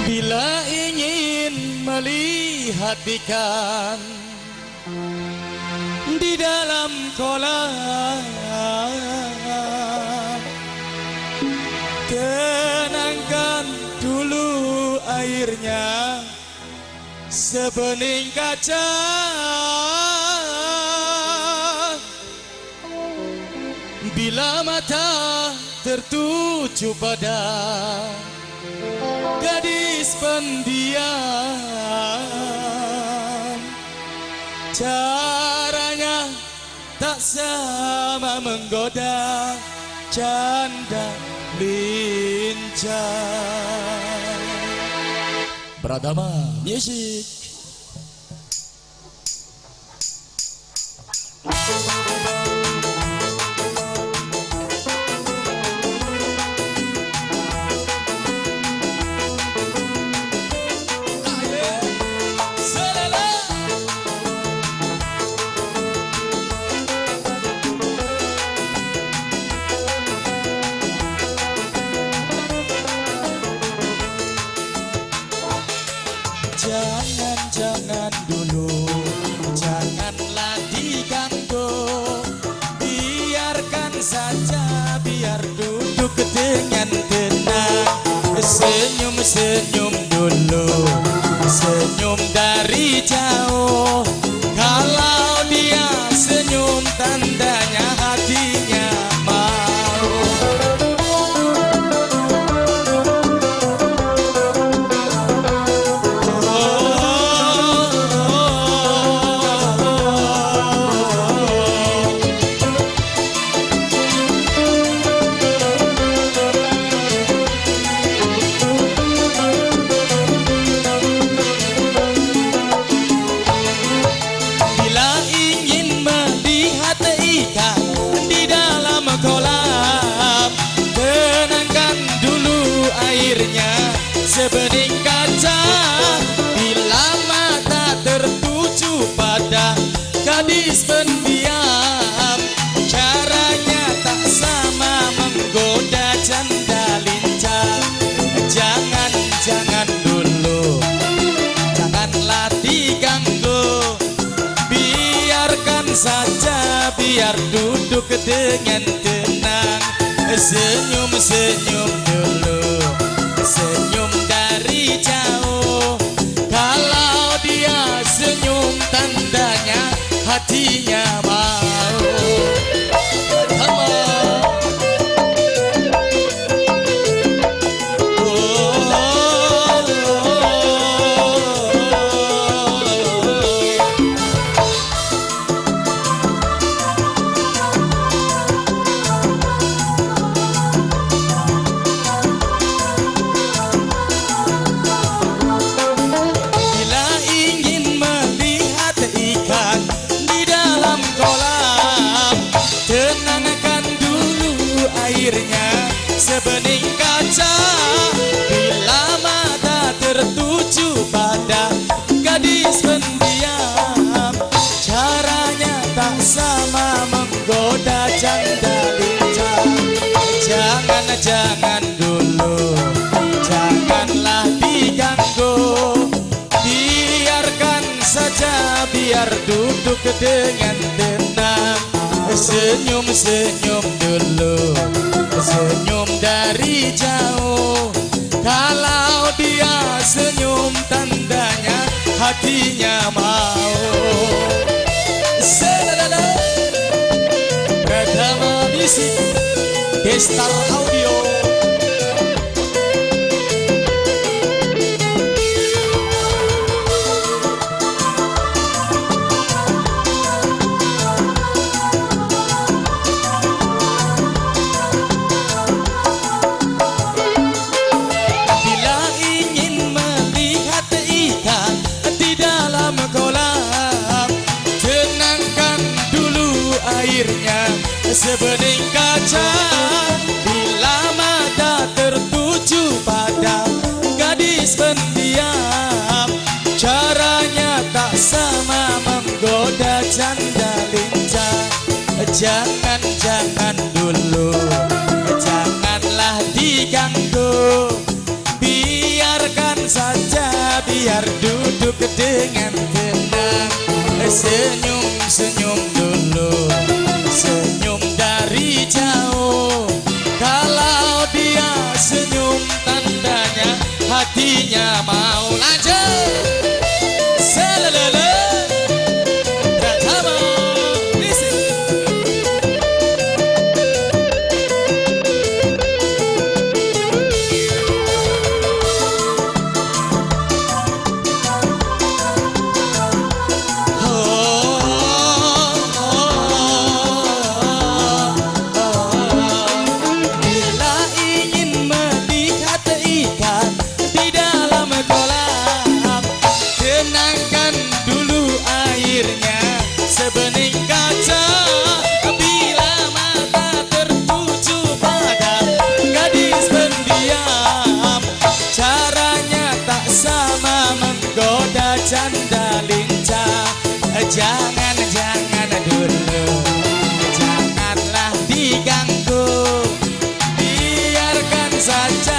Bila ingin melihat ikan di dalam kolam, tenangkan dulu airnya sebening kaca. Bila mata tertuju pada gadis pendiam, caranya tak sama menggoda janda lincah. Pratama Music. Jangan dulu, janganlah diganggu, biarkan saja, biar duduk dengan tenang. Senyum-senyum dulu, senyum dari jauh. Kalau dia senyum tandanya hatinya mau. Sebening kaca, bila mata tertuju pada gadis pendiam, caranya tak sama menggoda janda lincah. Jangan dulu, janganlah diganggu, biarkan saja, biar duduk dengan tenang. Senyum-senyum dulu, senyum dari jauh. Kalau dia senyum tandanya hatinya mau. Sebening kaca, bila mata tertuju pada gadis pendiam, caranya tak sama menggoda janda lincah. Jangan dulu, janganlah diganggu, biarkan saja, biar duduk dengan tenang. Senyum-senyum dulu, senyum dari jauh. Kalau dia senyum tandanya hatinya mau. Pratama Music, Destar Audio. Sebening kaca, bila mata tertuju pada gadis pendiam, caranya tak sama menggoda janda lincah. Jangan dulu, janganlah diganggu, biarkan saja biar duduk dengan tenang. Senyum-senyum dulu, senyum dari jauh. Kalau dia senyum tandanya hatinya mau. Lanjut. Selelele. Ratama. Listen. Bila ingin melihat ikan di dalam kolam, tenangkan dulu airnya sebening kaca. Bila mata tertuju pada gadis pendiam, caranya tak sama menggoda janda lincah. Jangan dulu, janganlah diganggu, biarkan saja